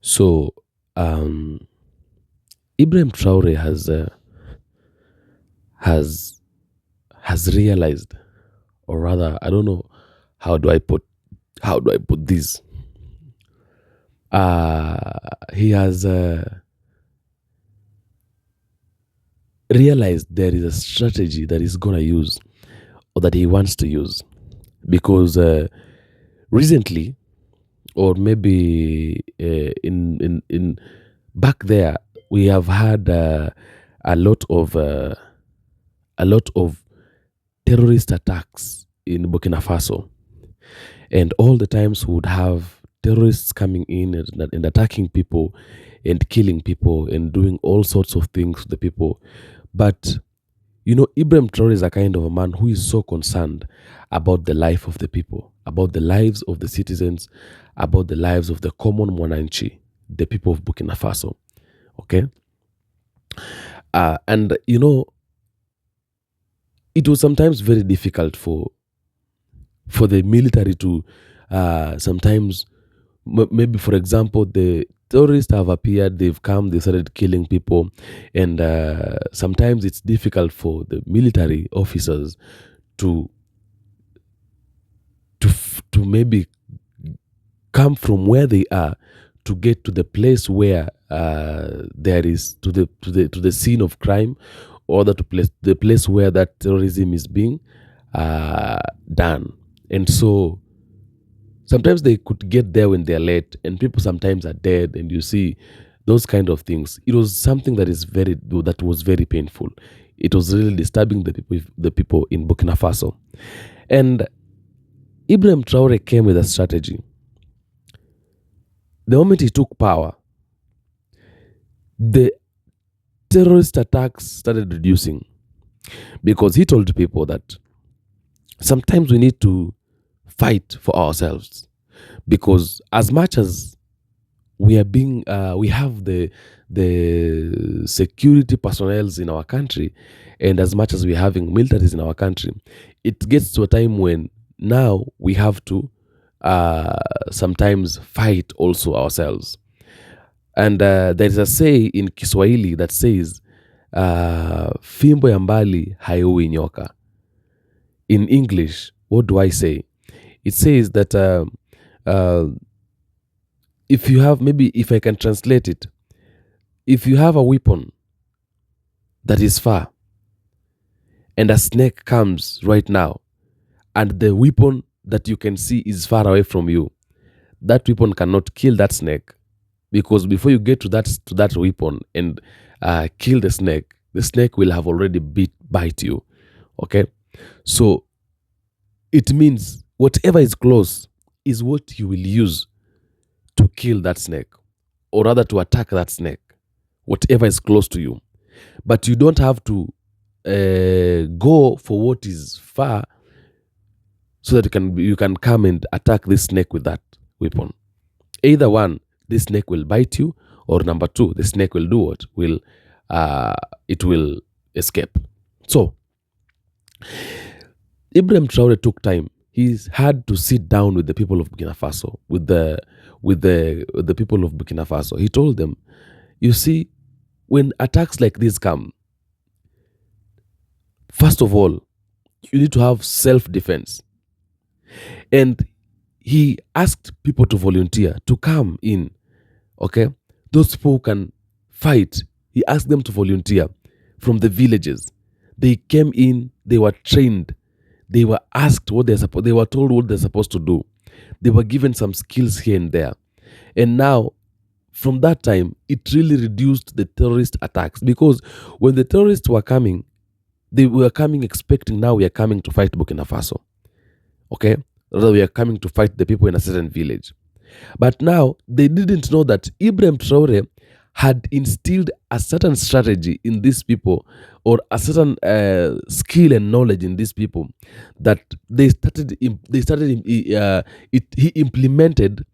So um, Ibrahim Traore has has realized, or rather, I don't know how do I put this. He has realized there is a strategy that he's gonna use, or that he wants to use, because recently, or maybe in back there, we have had a lot of uh, a lot of terrorist attacks in Burkina Faso, and all the times we would have terrorists coming in and attacking people and killing people and doing all sorts of things to the people. But Ibrahim Traore is a kind of a man who is so concerned about the life of the people, about the lives of the citizens, about the lives of the common Mwananchi, the people of Burkina Faso. Okay, and it was sometimes very difficult for the military to sometimes maybe, for example, the terrorists have appeared, they've come, they started killing people, and sometimes it's difficult for the military officers to to maybe come from where they are to get to the place where there is to the scene of crime, or the place where that terrorism is being done. And so sometimes they could get there when they're late, and people sometimes are dead, and you see those kind of things. It was something that was very painful. It was really disturbing the people in Burkina Faso. And Ibrahim Traore came with a strategy. The moment he took power, the terrorist attacks started reducing, because he told people that sometimes we need to fight for ourselves, because as much as we have the security personnel in our country, and as much as we're having militaries in our country, it gets to a time when now we have to sometimes fight also ourselves. And there is a say in Kiswahili that says, fimbo ya mbali haiui nyoka. In English, what do I say? It says that uh, if you have, maybe if I can translate it, if you have a weapon that is far, and a snake comes right now, and the weapon that you can see is far away from you, that weapon cannot kill that snake, because before you get to that weapon and kill the snake will have already bite you. Okay, so it means whatever is close is what you will use to kill that snake, or rather to attack that snake, whatever is close to you. But you don't have to go for what is far, so that you can come and attack this snake with that weapon. Either one, this snake will bite you, or number two, the snake will do what? It will escape. So Ibrahim Traore took time. He's had to sit down with the people of Burkina Faso, with the people of Burkina Faso. He told them, you see, when attacks like this come, first of all, you need to have self-defense. And he asked people to volunteer to come in. Okay, those people who can fight, he asked them to volunteer from the villages. They came in, they were trained, they were asked they were told what they're supposed to do. They were given some skills here and there. And now, from that time, it really reduced the terrorist attacks, because when the terrorists were coming, they were coming expecting, now we are coming to fight Burkina Faso. Okay, rather we are coming to fight the people in a certain village. But now they didn't know that Ibrahim Traore had instilled a certain strategy in these people, or a certain skill and knowledge in these people, that he implemented,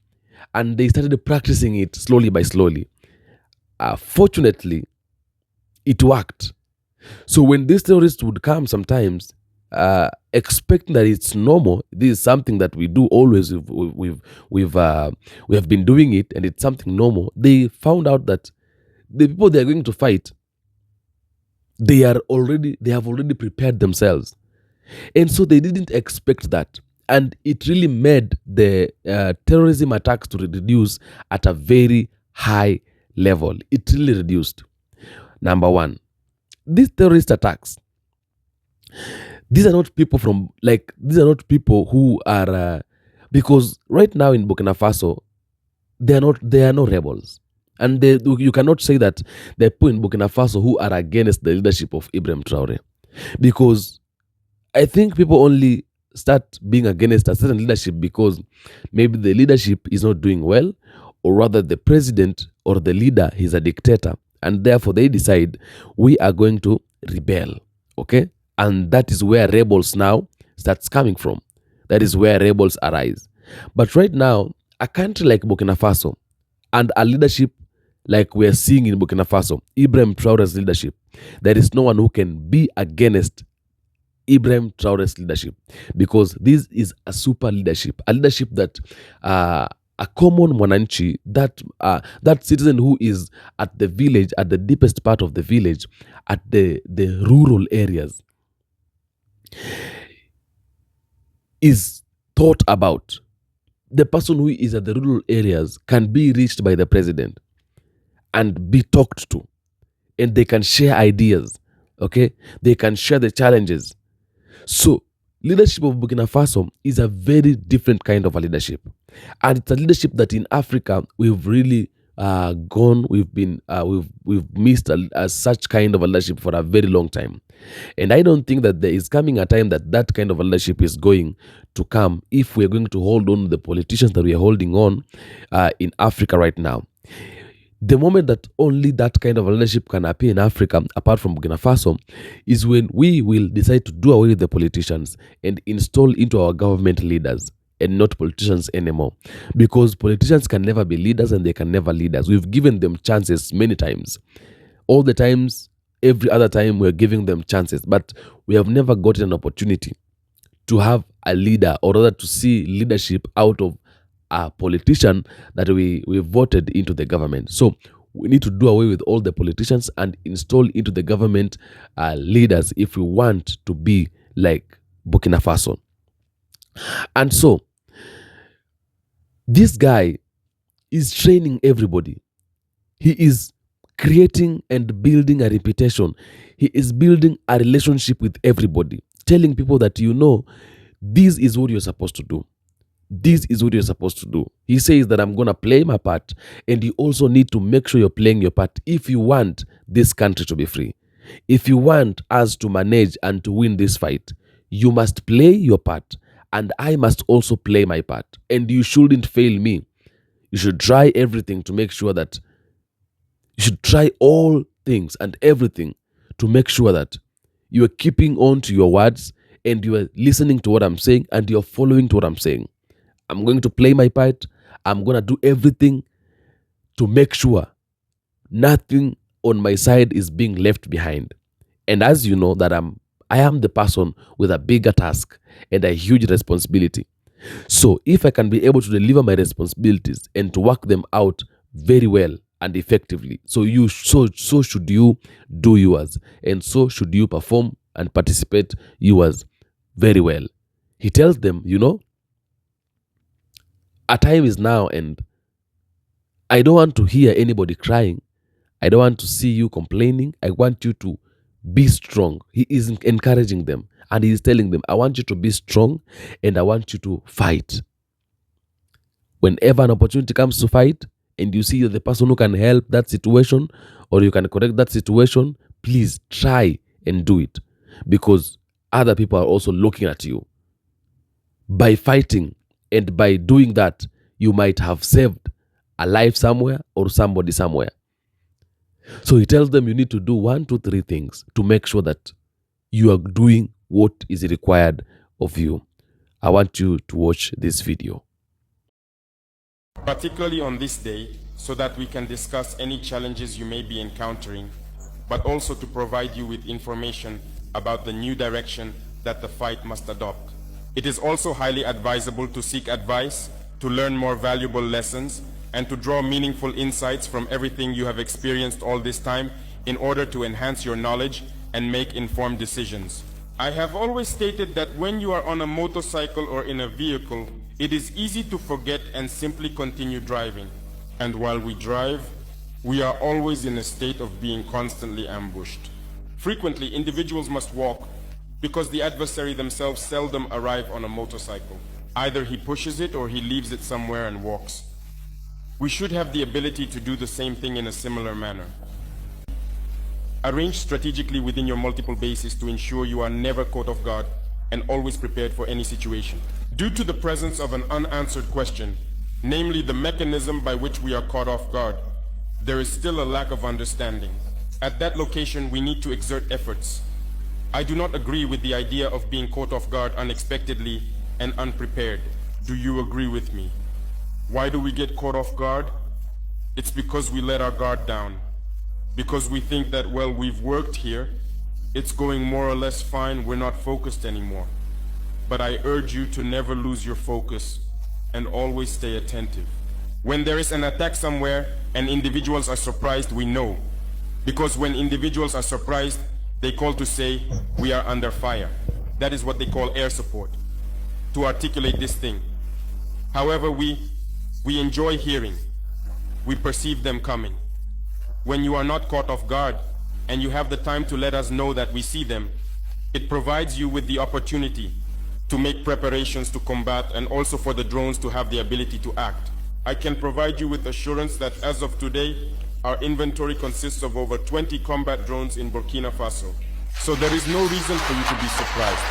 and they started practicing it slowly by slowly. Fortunately, it worked. So when these terrorists would come sometimes, expecting that it's normal. This is something that we do always. We have been doing it, and it's something normal. They found out that the people they are going to fight, they have already prepared themselves, and so they didn't expect that, and it really made the terrorism attacks to reduce at a very high level. It really reduced. Number one, these terrorist attacks, these are not people who are because right now in Burkina Faso, they are no rebels, and you cannot say that the people in Burkina Faso who are against the leadership of Ibrahim Traore, because I think people only start being against a certain leadership because maybe the leadership is not doing well, or rather the president or the leader is a dictator, and therefore they decide we are going to rebel. Okay, and that is where rebels now starts coming from. That is where rebels arise. But right now, a country like Burkina Faso and a leadership like we are seeing in Burkina Faso, Ibrahim Traore's leadership, there is no one who can be against Ibrahim Traore's leadership, because this is a super leadership, a leadership that a common mwananchi, that citizen who is at the village, at the deepest part of the village, at the rural areas, is thought about. The person who is at the rural areas can be reached by the president and be talked to, and they can share ideas. Okay, they can share the challenges. So leadership of Burkina Faso is a very different kind of a leadership, and it's a leadership that in Africa we've really we've missed such kind of a leadership for a very long time. And I don't think that there is coming a time that that kind of a leadership is going to come if we're going to hold on to the politicians that we are holding on in Africa right now. The moment that only that kind of a leadership can appear in Africa, apart from Burkina Faso, is when we will decide to do away with the politicians and install into our government leaders, and not politicians anymore. Because politicians can never be leaders, and they can never lead us. We've given them chances many times. All the times, every other time we're giving them chances, but we have never gotten an opportunity to have a leader, or rather to see leadership out of a politician that we voted into the government. So we need to do away with all the politicians and install into the government leaders if we want to be like Burkina Faso. And so this guy is training everybody. He is creating and building a reputation. He is building a relationship with everybody, telling people that, this is what you're supposed to do. This is what you're supposed to do. He says that I'm going to play my part, and you also need to make sure you're playing your part if you want this country to be free. If you want us to manage and to win this fight, you must play your part, and I must also play my part. And you shouldn't fail me. You should try everything to make sure that you should try all things and everything to make sure that you are keeping on to your words, and you are listening to what I'm saying, and you're following to what I'm saying. I'm going to play my part. I'm going to do everything to make sure nothing on my side is being left behind. And as you know, that I am the person with a bigger task and a huge responsibility. So if I can be able to deliver my responsibilities and to work them out very well and effectively, so should you do yours, and so should you perform and participate yours very well. He tells them, a time is now, and I don't want to hear anybody crying. I don't want to see you complaining. I want you to be strong. He is encouraging them, and he is telling them, I want you to be strong, and I want you to fight. Whenever an opportunity comes to fight, and you see the person who can help that situation, or you can correct that situation, please try and do it, because other people are also looking at you. By fighting and by doing that, you might have saved a life somewhere or somebody somewhere. So he tells them you need to do 1, 2, 3 things to make sure that you are doing what is required of you. I want you to watch this video. Particularly on this day, so that we can discuss any challenges you may be encountering, but also to provide you with information about the new direction that the fight must adopt. It is also highly advisable to seek advice, to learn more valuable lessons, and to draw meaningful insights from everything you have experienced all this time in order to enhance your knowledge and make informed decisions. I have always stated that when you are on a motorcycle or in a vehicle, it is easy to forget and simply continue driving. And while we drive, we are always in a state of being constantly ambushed. Frequently, individuals must walk because the adversary themselves seldom arrive on a motorcycle. Either he pushes it or he leaves it somewhere and walks. We should have the ability to do the same thing in a similar manner. Arrange strategically within your multiple bases to ensure you are never caught off guard and always prepared for any situation. Due to the presence of an unanswered question, namely the mechanism by which we are caught off guard, there is still a lack of understanding. At that location, we need to exert efforts. I do not agree with the idea of being caught off guard unexpectedly and unprepared. Do you agree with me? Why do we get caught off guard? It's because we let our guard down. Because we think that, well, we've worked here, it's going more or less fine, we're not focused anymore. But I urge you to never lose your focus and always stay attentive. When there is an attack somewhere and individuals are surprised, we know. Because when individuals are surprised, they call to say, we are under fire. That is what they call air support, to articulate this thing. However, we enjoy hearing. We perceive them coming. When you are not caught off guard and you have the time to let us know that we see them, it provides you with the opportunity to make preparations to combat and also for the drones to have the ability to act. I can provide you with assurance that as of today, our inventory consists of over 20 combat drones in Burkina Faso. So there is no reason for you to be surprised.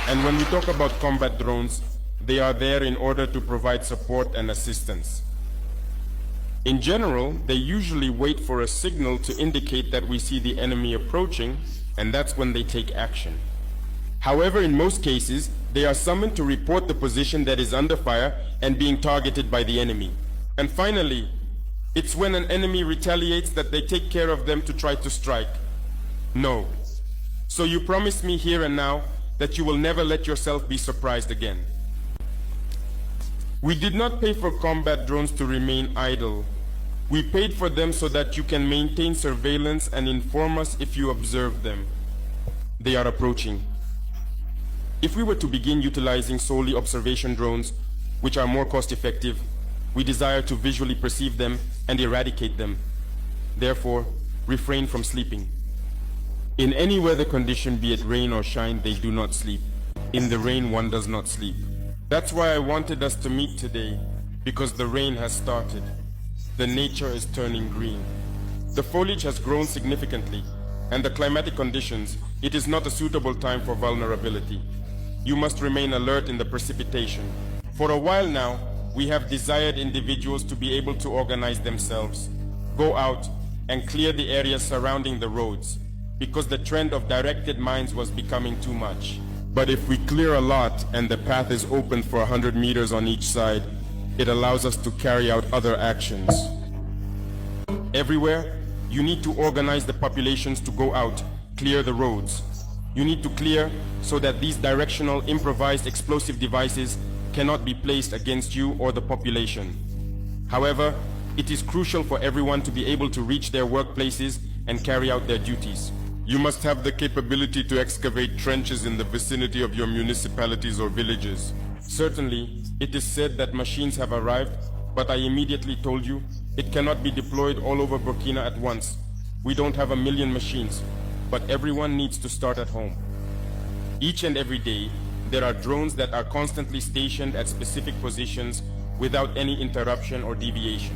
And when we talk about combat drones, they are there in order to provide support and assistance. In general, they usually wait for a signal to indicate that we see the enemy approaching, and that's when they take action. However, in most cases, they are summoned to report the position that is under fire and being targeted by the enemy. And finally, it's when an enemy retaliates that they take care of them to try to strike. No. So you promise me here and now that you will never let yourself be surprised again. We did not pay for combat drones to remain idle. We paid for them so that you can maintain surveillance and inform us if you observe them. They are approaching. If we were to begin utilizing solely observation drones, which are more cost-effective, we desire to visually perceive them and eradicate them. Therefore, refrain from sleeping. In any weather condition, be it rain or shine, they do not sleep. In the rain, one does not sleep. That's why I wanted us to meet today, because the rain has started. The nature is turning green. The foliage has grown significantly, and the climatic conditions, it is not a suitable time for vulnerability. You must remain alert in the precipitation. For a while now, we have desired individuals to be able to organize themselves, go out and clear the areas surrounding the roads, because the trend of directed mines was becoming too much. But if we clear a lot and the path is open for 100 meters on each side, it allows us to carry out other actions. Everywhere, you need to organize the populations to go out, clear the roads. You need to clear so that these directional improvised explosive devices cannot be placed against you or the population. However, it is crucial for everyone to be able to reach their workplaces and carry out their duties. You must have the capability to excavate trenches in the vicinity of your municipalities or villages. Certainly, it is said that machines have arrived, but I immediately told you it cannot be deployed all over Burkina at once. We don't have 1 million machines, but everyone needs to start at home. Each and every day, there are drones that are constantly stationed at specific positions without any interruption or deviation.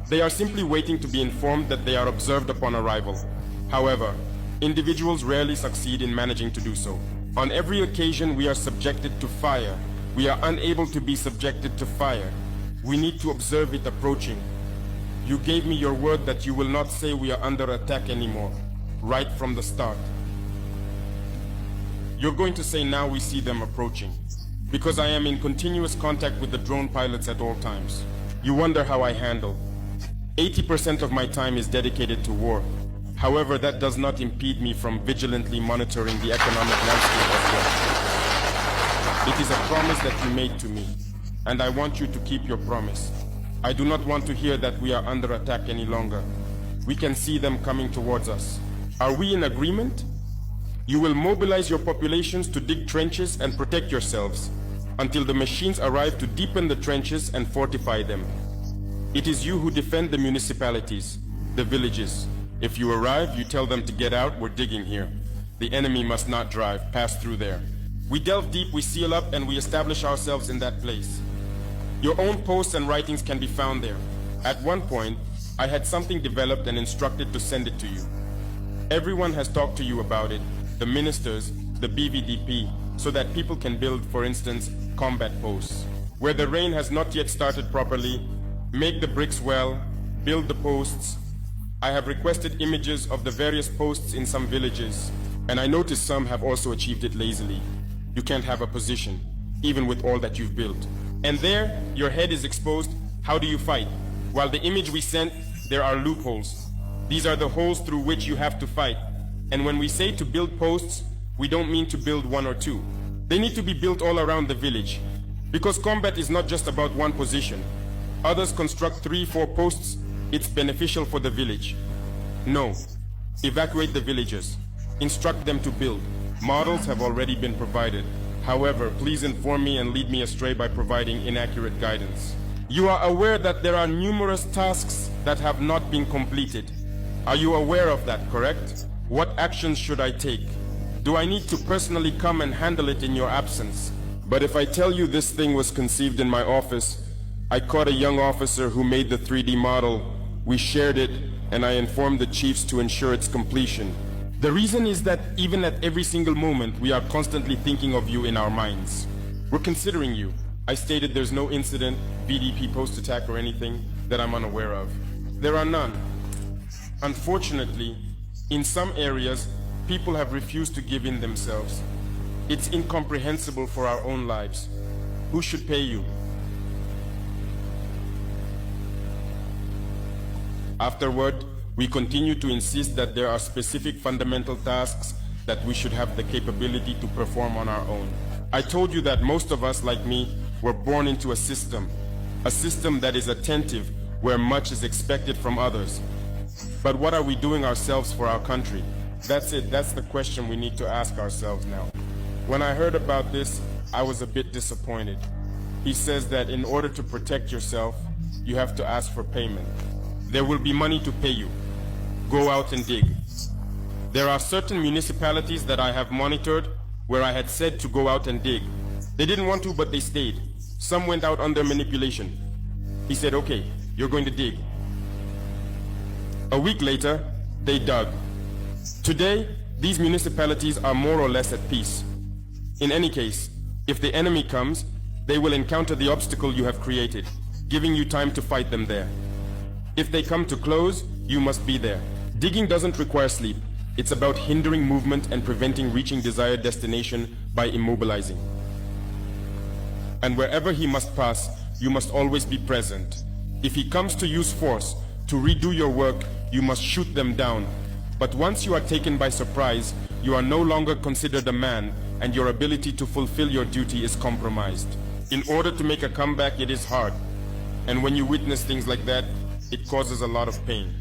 They are simply waiting to be informed that they are observed upon arrival. However, individuals rarely succeed in managing to do so. On every occasion we are subjected to fire. We are unable to be subjected to fire. We need to observe it approaching. You gave me your word that you will not say we are under attack anymore, right from the start. You're going to say now we see them approaching, because I am in continuous contact with the drone pilots at all times. You wonder how I handle. 80% of my time is dedicated to war. However, that does not impede me from vigilantly monitoring the economic landscape of work. It is a promise that you made to me, and I want you to keep your promise. I do not want to hear that we are under attack any longer. We can see them coming towards us. Are we in agreement? You will mobilize your populations to dig trenches and protect yourselves until the machines arrive to deepen the trenches and fortify them. It is you who defend the municipalities, the villages. If you arrive, you tell them to get out, we're digging here. The enemy must not drive, pass through there. We delve deep, we seal up, and we establish ourselves in that place. Your own posts and writings can be found there. At one point, I had something developed and instructed to send it to you. Everyone has talked to you about it, the ministers, the BVDP, so that people can build, for instance, combat posts. Where the rain has not yet started properly, make the bricks well, build the posts. I have requested images of the various posts in some villages, and I notice some have also achieved it lazily. You can't have a position, even with all that you've built. And there, your head is exposed. How do you fight? While the image we sent, there are loopholes. These are the holes through which you have to fight. And when we say to build posts, we don't mean to build one or two. They need to be built all around the village. Because combat is not just about one position. Others construct 3-4 posts. It's beneficial for the village. No. Evacuate the villagers. Instruct them to build. Models have already been provided. However, please inform me and lead me astray by providing inaccurate guidance. You are aware that there are numerous tasks that have not been completed. Are you aware of that, correct? What actions should I take? Do I need to personally come and handle it in your absence? But if I tell you this thing was conceived in my office, I caught a young officer who made the 3D model. We shared it, and I informed the chiefs to ensure its completion. The reason is that even at every single moment, we are constantly thinking of you in our minds. We're considering you. I stated there's no incident, BDP post-attack or anything that I'm unaware of. There are none. Unfortunately, in some areas, people have refused to give in themselves. It's incomprehensible for our own lives. Who should pay you? Afterward, we continue to insist that there are specific fundamental tasks that we should have the capability to perform on our own. I told you that most of us, like me, were born into a system that is attentive, where much is expected from others. But what are we doing ourselves for our country? That's it. That's the question we need to ask ourselves now. When I heard about this, I was a bit disappointed. He says that in order to protect yourself, you have to ask for payment. There will be money to pay you. Go out and dig. There are certain municipalities that I have monitored where I had said to go out and dig. They didn't want to, but they stayed. Some went out under manipulation. He said, okay, you're going to dig. A week later, they dug. Today, these municipalities are more or less at peace. In any case, if the enemy comes, they will encounter the obstacle you have created, giving you time to fight them there. If they come to close, you must be there. Digging doesn't require sleep. It's about hindering movement and preventing reaching desired destination by immobilizing. And wherever he must pass, you must always be present. If he comes to use force to redo your work, you must shoot them down. But once you are taken by surprise, you are no longer considered a man, and your ability to fulfill your duty is compromised. In order to make a comeback, it is hard. And when you witness things like that, it causes a lot of pain.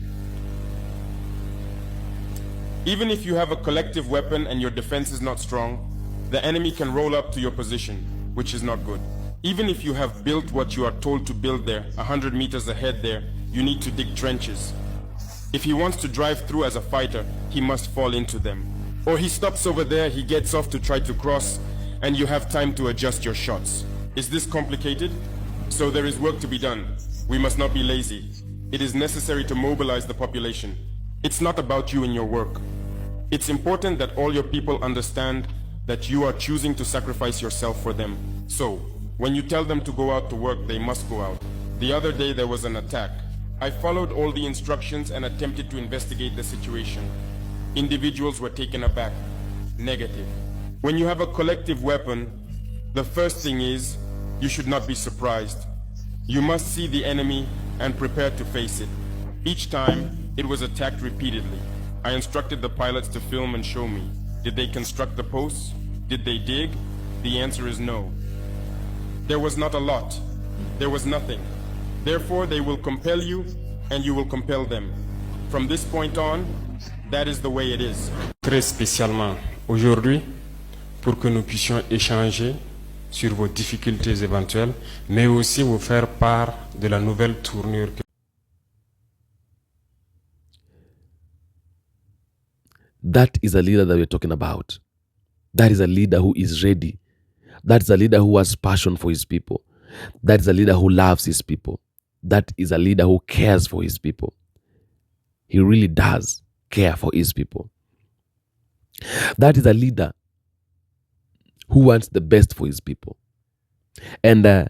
Even if you have a collective weapon and your defense is not strong, the enemy can roll up to your position, which is not good. Even if you have built what you are told to build there, 100 meters ahead there, you need to dig trenches. If he wants to drive through as a fighter, he must fall into them. Or he stops over there, he gets off to try to cross, and you have time to adjust your shots. Is this complicated? So there is work to be done. We must not be lazy. It is necessary to mobilize the population. It's not about you and your work. It's important that all your people understand that you are choosing to sacrifice yourself for them. So, when you tell them to go out to work, they must go out. The other day there was an attack. I followed all the instructions and attempted to investigate the situation. Individuals were taken aback. Negative. When you have a collective weapon, the first thing is, you should not be surprised. You must see the enemy and prepare to face it. Each time, it was attacked repeatedly. I instructed the pilots to film and show me. Did they construct the posts? Did they dig? The answer is no. There was not a lot. There was nothing. Therefore, they will compel you, and you will compel them. From this point on, that is the way it is. Très spécialement aujourd'hui, pour que nous puissions échanger sur vos difficultés éventuelles, mais aussi vous faire part de la nouvelle tournure. That is a leader that we're talking about. That is a leader who is ready. That is a leader who has passion for his people. That is a leader who loves his people. That is a leader who cares for his people. He really does care for his people. That is a leader who wants the best for his people. And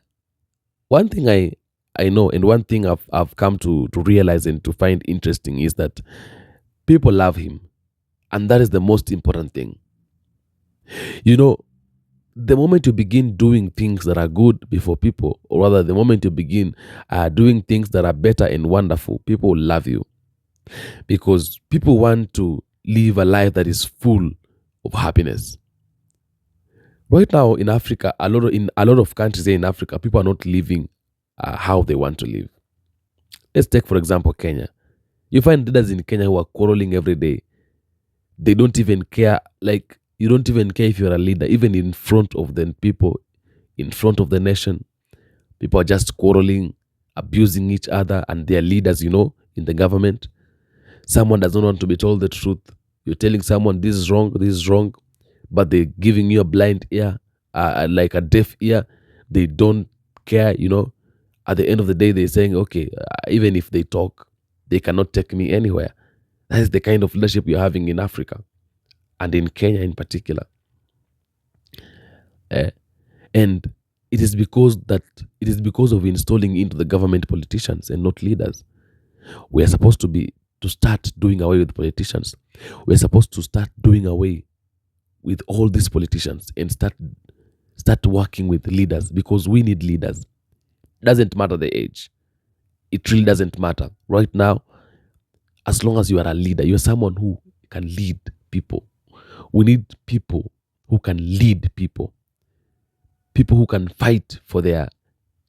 one thing I know, and one thing I've come to realize and to find interesting is that people love him. And that is the most important thing. You know, the moment you begin doing things that are good before people, or rather the moment you begin doing things that are better and wonderful, people will love you. Because people want to live a life that is full of happiness. Right now in Africa, in a lot of countries here in Africa, people are not living how they want to live. Let's take, for example, Kenya. You find leaders in Kenya who are quarreling every day. They don't even care. Like, you don't even care if you're a leader, even in front of the people, in front of the nation. People are just quarreling, abusing each other and their leaders, in the government. Someone does not want to be told the truth. You're telling someone this is wrong, but they're giving you a blind ear, like a deaf ear. They don't care, At the end of the day, they're saying, okay, even if they talk, they cannot take me anywhere. That is the kind of leadership you're having in Africa and in Kenya in particular. And it is because of installing into the government politicians and not leaders. We are supposed to start doing away with politicians. We're supposed to start doing away with all these politicians and start working with leaders, because we need leaders. Doesn't matter the age. It really doesn't matter. Right now, as long as you are a leader, you're someone who can lead people. We need people who can lead people. People who can fight for their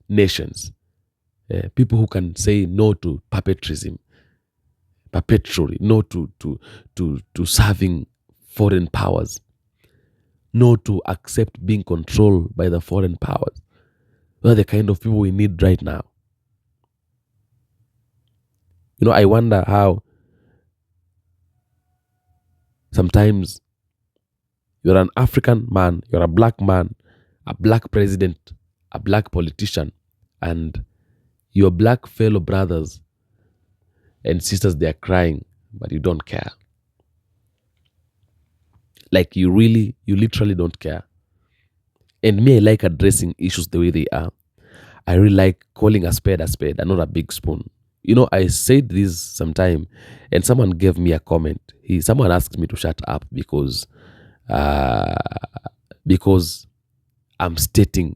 nations. People who can say no to perpetually, no to serving foreign powers, no to accept being controlled by the foreign powers. Those are the kind of people we need right now. I wonder how sometimes you're an African man, you're a black man, a black president, a black politician, and your black fellow brothers and sisters, they are crying, but you don't care. Like, you literally don't care. And me, I like addressing issues the way they are. I really like calling a spade and not a big spoon. I said this sometime, and someone gave me a comment. Someone asked me to shut up because I'm stating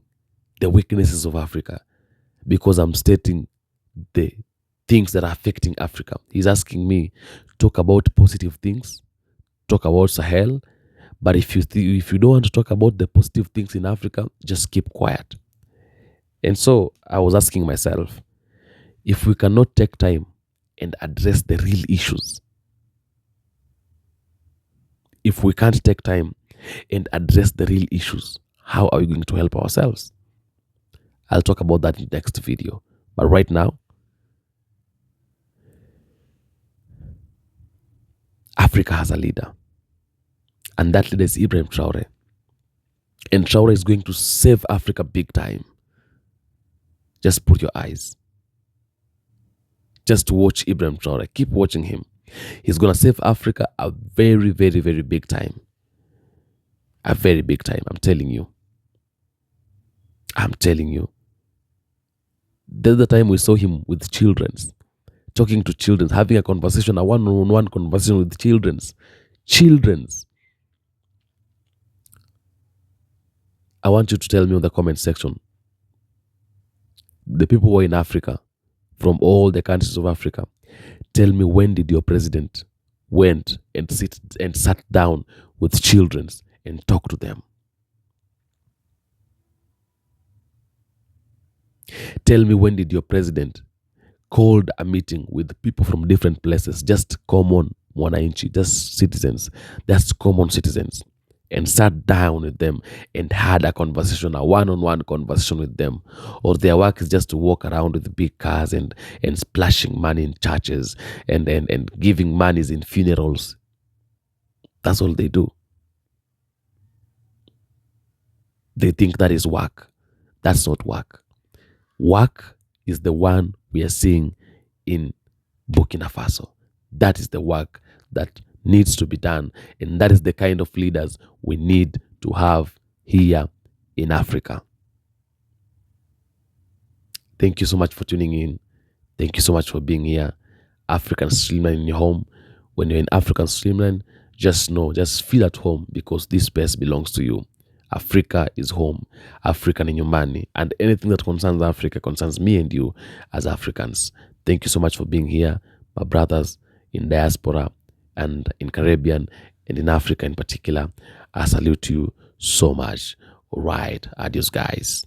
the weaknesses of Africa, because I'm stating the things that are affecting Africa. He's asking me, talk about positive things, talk about Sahel, but if you don't want to talk about the positive things in Africa, just keep quiet. And so I was asking myself, if we cannot take time and address the real issues, if we can't take time and address the real issues, how are we going to help ourselves? I'll talk about that in the next video. But right now, Africa has a leader. And that leader is Ibrahim Traore. And Traore is going to save Africa big time. Just put your eyes. Just watch Ibrahim Traore. Keep watching him. He's going to save Africa a very, very, very big time. A very big time. I'm telling you. The other time we saw him with children, talking to children, having a conversation, a one-on-one conversation with children. I want you to tell me in the comment section, the people who are in Africa, from all the countries of Africa, tell me, when did your president went and sat down with children and talk to them? Tell me, when did your president called a meeting with people from different places, just common wananchi, just citizens, just common citizens, and sat down with them and had a conversation, a one-on-one conversation with them? Or their work is just to walk around with big cars and splashing money in churches and giving monies in funerals? That's all they do. They think that is work. That's not work. Work is the one we are seeing in Burkina Faso. That is the work that needs to be done. And that is the kind of leaders we need to have here in Africa. Thank you so much for tuning in. Thank you so much for being here. African Streamline in your home. When you're in African Streamline, just know, just feel at home, because this space belongs to you. Africa is home. African in Nyumbani. And anything that concerns Africa concerns me and you as Africans. Thank you so much for being here, my brothers in diaspora and in Caribbean and in Africa in particular. I salute you so much. All right. Adios, guys.